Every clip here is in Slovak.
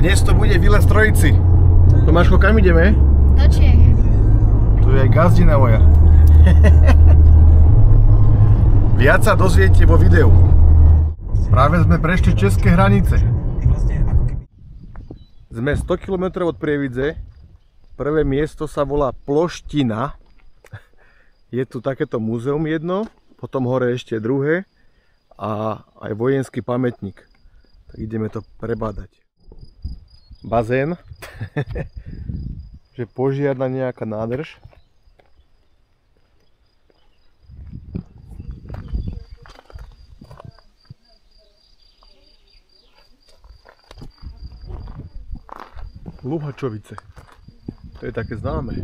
Dnes to bude výlet Trojici. Tomáško, kam ideme? Do Čech. Tu je aj gazdina moja. Viac sa dozviete vo videu. Práve sme prešli české hranice. Sme 100 km od Prievidze. Prvé miesto sa volá Ploština. Je tu takéto múzeum jedno, potom hore ešte druhé a aj vojenský pamätník. Tak ideme to prebádať. Bazén, že požiarna nejaká nádrž. Luhačovice, to je také známe.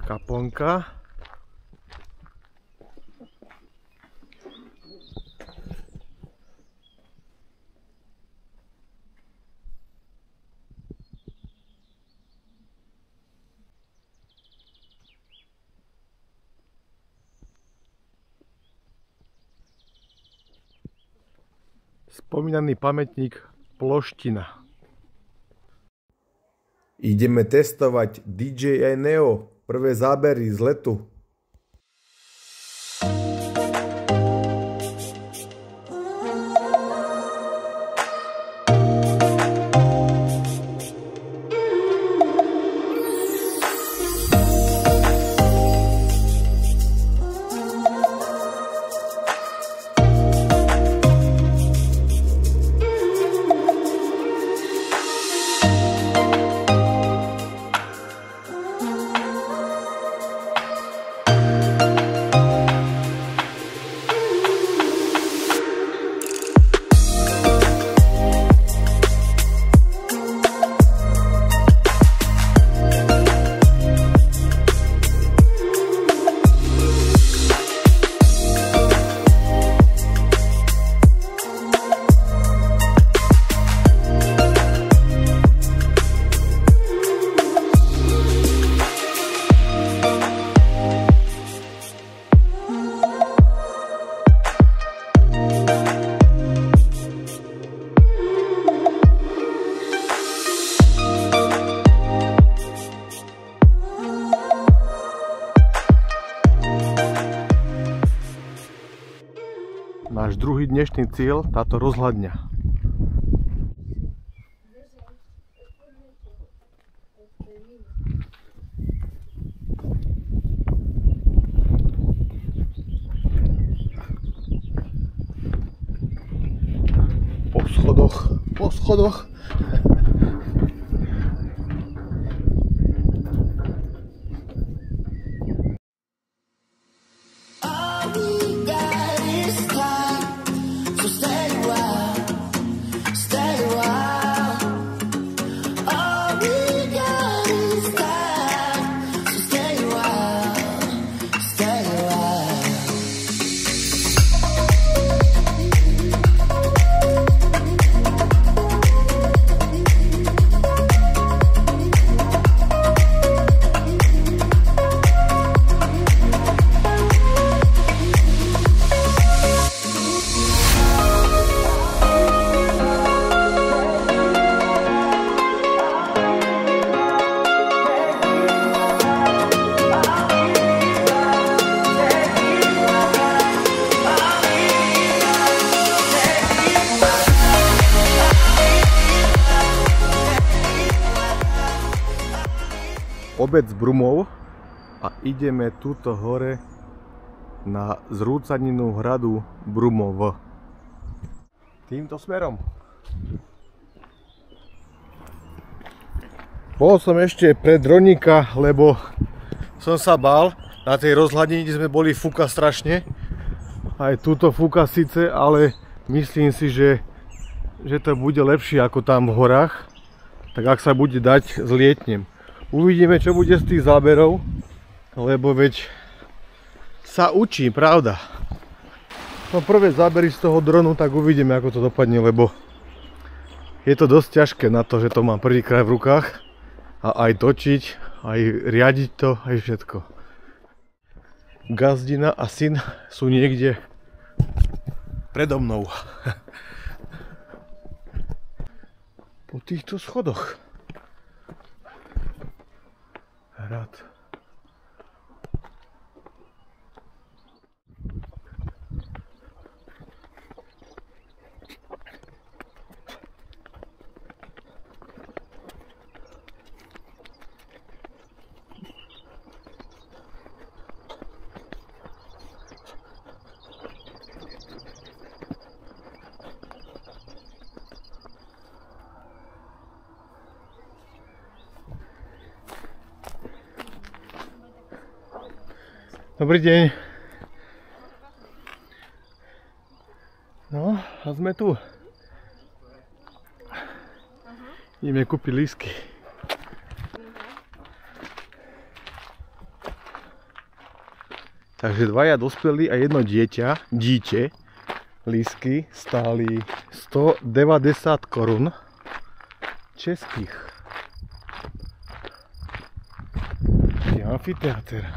Kaplnka. Spomínaný pamätník Ploština. Ideme testovať DJI Neo. Prvé zábery z letu. Náš druhý dnešný cieľ, táto rozhľadňa. Po schodoch. Obec Brumov a ideme tuto hore na zrúcaninu hradu Brumov. Týmto smerom. Bol som ešte pred Roníka, lebo som sa bál. Na tej rozhľadni, kde sme boli, fúka strašne. Aj túto fúka síce, ale myslím si, že to bude lepšie ako tam v horách. Tak ak sa bude dať, zlietnem. Uvidíme, čo bude z tých záberov, lebo veď sa učí, pravda. No prvé zábery z toho dronu, tak uvidíme, ako to dopadne, lebo je to dosť ťažké na to, že to mám prvýkrát v rukách a aj točiť, aj riadiť to, aj všetko. gazdina a syn sú niekde predo mnou. Po týchto schodoch. Hrad. Dobrý deň. No, a sme tu. Ideme kúpiť lístky. Takže dvaja dospelí a jedno dieťa, lístky stáli 190 korún českých. Je amfiteáter.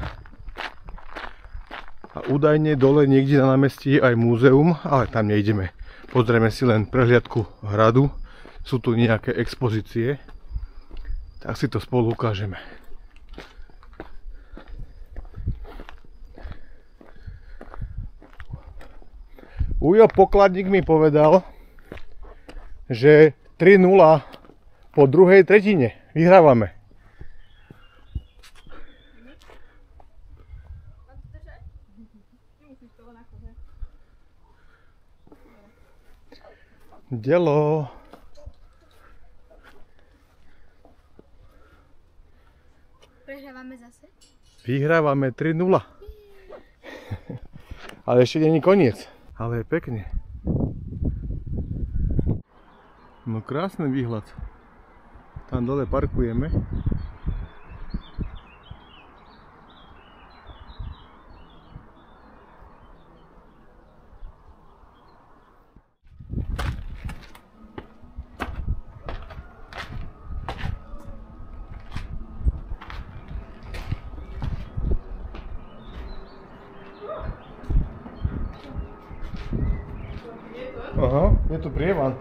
A údajne dole niekde na námestí je aj múzeum, ale tam nejdeme. Pozrieme si len prehliadku hradu. Sú tu nejaké expozície. Tak si to spolu ukážeme. Ujo pokladník mi povedal, že 3-0 po druhej tretine. Vyhrávame. Delo. Prehrávame zase? Vyhrávame 3-0. Ale ešte nie je koniec. Ale je pekne. No krásny výhľad. Tam dole parkujeme. Aha, je tu prievan.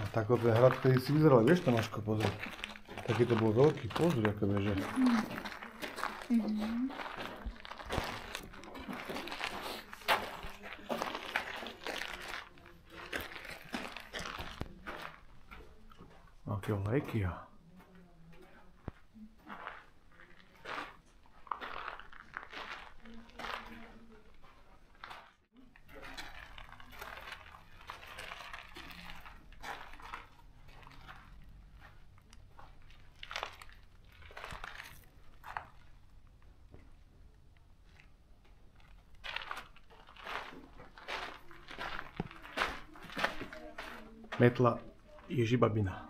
Tako ten hrad, ktorý si vyzeral, vieš Tomáško, pozri. Taký to bol veľký, pozri, aké veže. Aké lajky. Metla Ježibabina.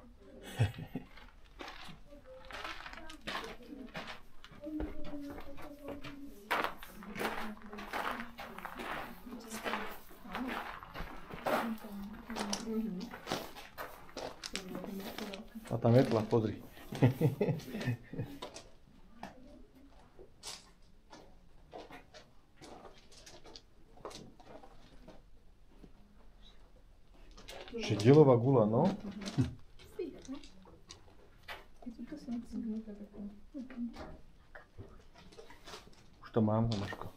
A tá metla, pozri. Dielová gula, no? Už to mám, Tomáško.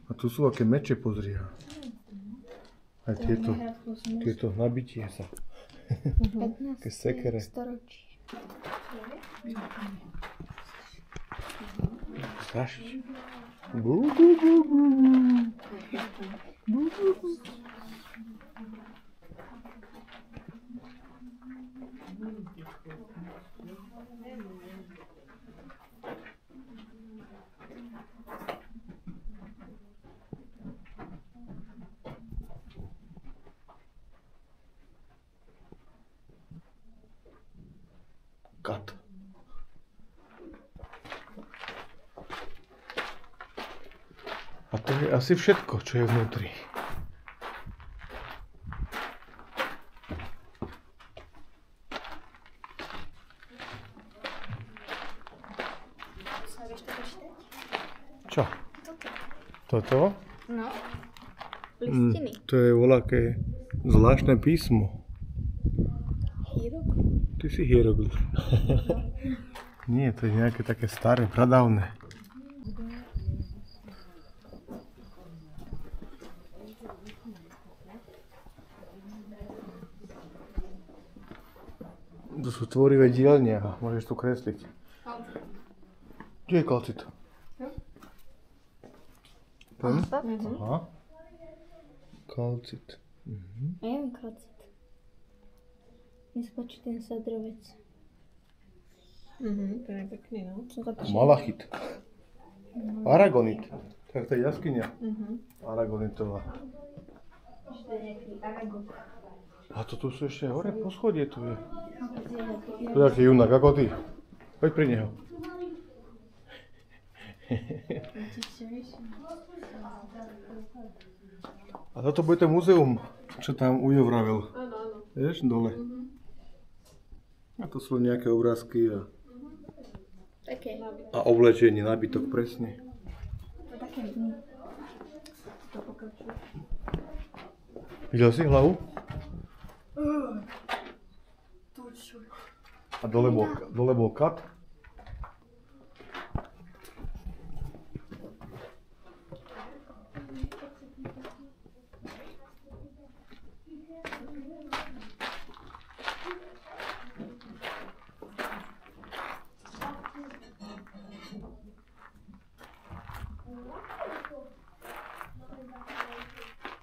A tu sú aké meče, pozri. Aj tieto nabitie sa. Také sekere. Strašiť. kat. A to je asi všetko, čo je vnútri. Čo? Toto? No. Listiny. To je voľaké zvláštne písmo. Hieroglyf. Ty si hieroglyf. Nie, to je nejaké také staré, pradávne. To sú tvorivé dielne a môžeš tu kresliť. Kde je kalcit? Ten? Aha. Kalcit. A ja mám kalcit. Mne sa páči ten sadrovec. To je pekný, no. Malachit. Aragonit. Tak to je jaskyňa. Aragonitová. A to tu sú ešte hore poschodie tu je. To je aký junak, ako ty. Poď pri neho. A toto bude to múzeum, čo tam Ujo vravel. Áno, áno. Vieš, dole. A to sú nejaké obrázky Také. a oblečenie, nábytok, presne. Také dny. Videl si hlavu? A dole bol kat.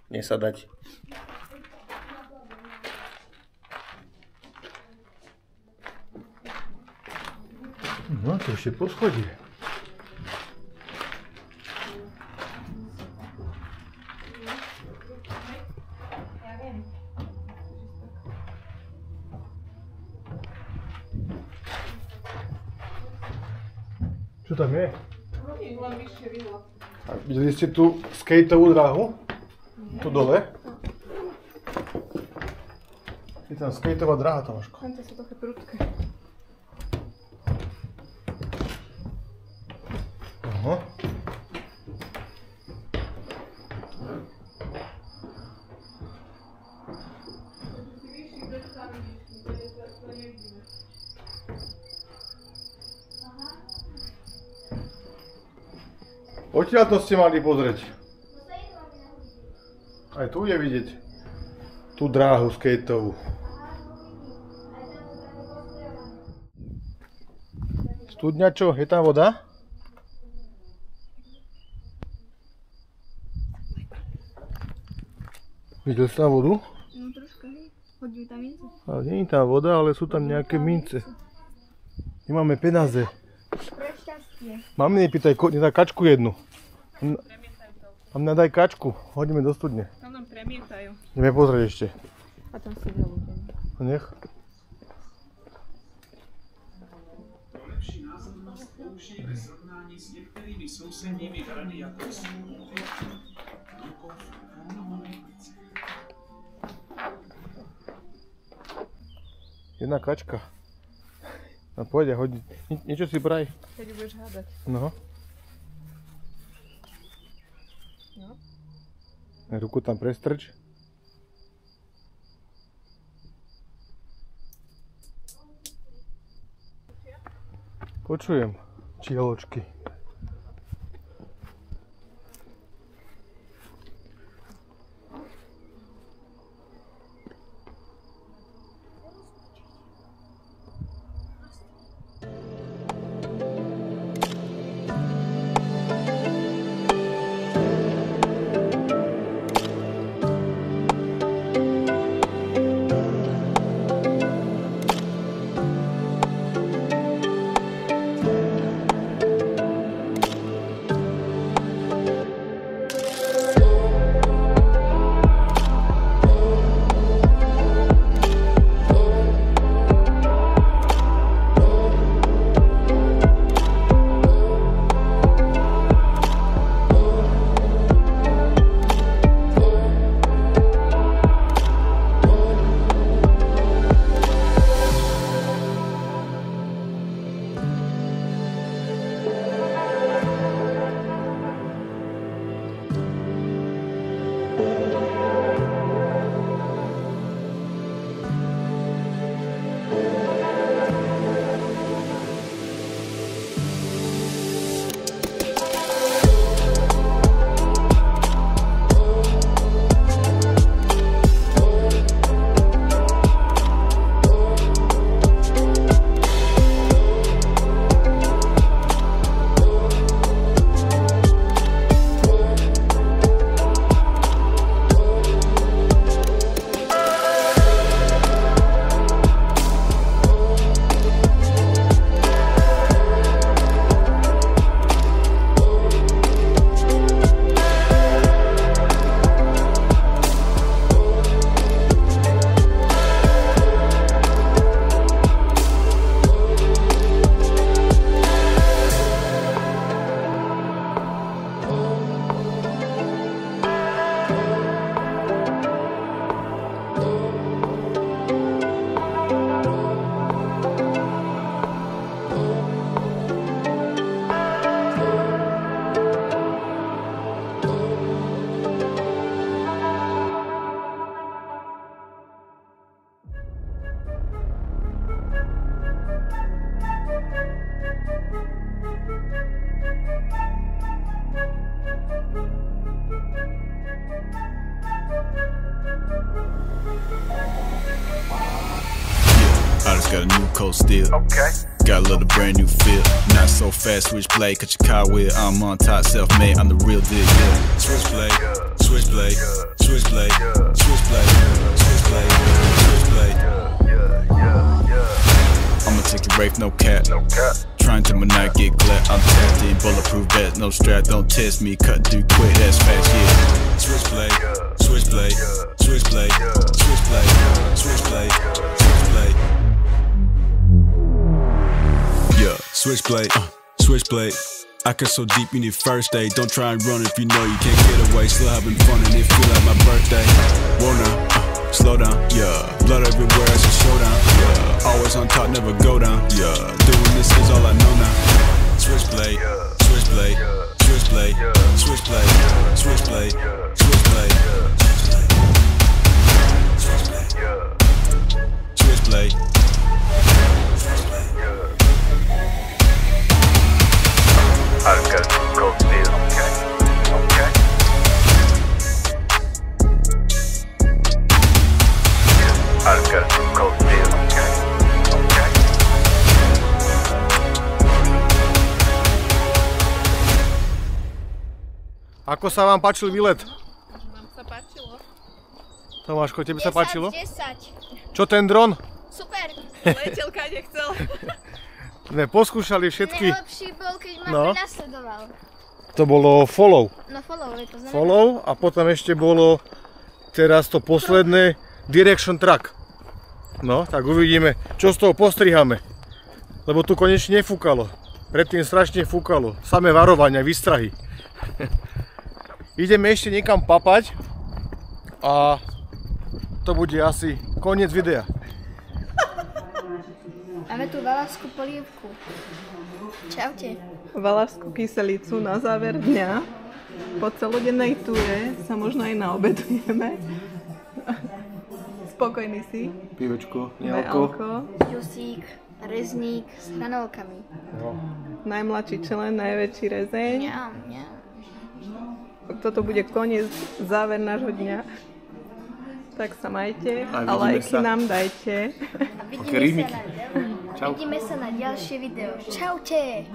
Nesadať. No, to ešte poschodie. Čo tam je? Len vyššie vidlo. A videli ste tú skateovú dráhu? Tu dole? Je tam skateová dráha, Tomáško. Tam to sú také prudké. Aha. Odtiaľ to ste mali pozrieť. Aj tu je vidieť tú dráhu skateovú. Studňa čo? Je tam voda? Videl si tam vodu? No troška, hej. Hodí tam mince. Ale nie je tam voda, ale sú tam nejaké mince. Nemáme peniaze. Pre šťastie. Mami, nepýtaj, nedaj kačku jednu. Tam nedaj kačku, hodíme do studne. Tam nám premietajú. Ideme pozrieť ešte. A tam si ľudia. No nech. Lepší názor na spolužitie ve srovnání s některými sousedními hrady jako jsou Dukov, Krumlovice. Jedna kačka. No pôjde, hodí. Niečo si braj. Keď budeš hádať. No. No. Ruku tam prestrč. Počujem čieločky. wheels, got a new coat still. Got a little brand new feel. Not so fast, switchblade, cut your car wheel. I'm on top, self-made, I'm the real deal, yeah. Switchblade, switchblade, switchblade, switchblade, switchblade, switchblade. I'ma take your rape, no cap. Trying to not get clapped. I'm tapped in, bulletproof vest, no strap. Don't test me, cut through quick, that's fast, yeah. Switchblade, switchblade, switchblade, switchblade, switchblade, switchblade. Yeah, switchblade, switchblade. I cut so deep you need first aid. Don't try and run if you know you can't get away. Still having fun and it feel like my birthday. Wanna slow down, yeah. Blood everywhere, it's a showdown, yeah. Always on top, never go down, yeah. Doing this is all I know now. Switchblade, switchblade, switchblade, switchblade, switchblade, switchblade, switchblade, switchblade. I've got a new coat still. Okay. I've got a new coat still. Okay. Ako sa vám páčil výlet? Nám sa páčilo. Tomáško, tebe sa páčilo? 10. Čo ten dron? Super. Letel kade chcel. Sme poskúšali všetky. Najlepší bol, keď ma No. prenasledoval. To bolo follow. No follow, to znamená. Follow a potom ešte bolo teraz to posledné direction track. No, tak uvidíme, čo z toho postriháme. Lebo tu konečne nefúkalo. Predtým strašne fúkalo. Samé varovania, výstrahy. Ideme ešte niekam papať a to bude asi koniec videa. Máme tu valašskú polievku. Čaute. Valašskú kyselicu na záver dňa. Po celodennej túre sa možno aj naobedujeme. Spokojný si. Pivečko, Alko. Ďusík, rezník s hranolkami. Najmladší člen, najväčší rezeň. Mňam, mňam. Toto bude koniec, záver nášho dňa. Tak sa majte a lajky nám dajte. A vidíme sa na ďalšie video. Čaute.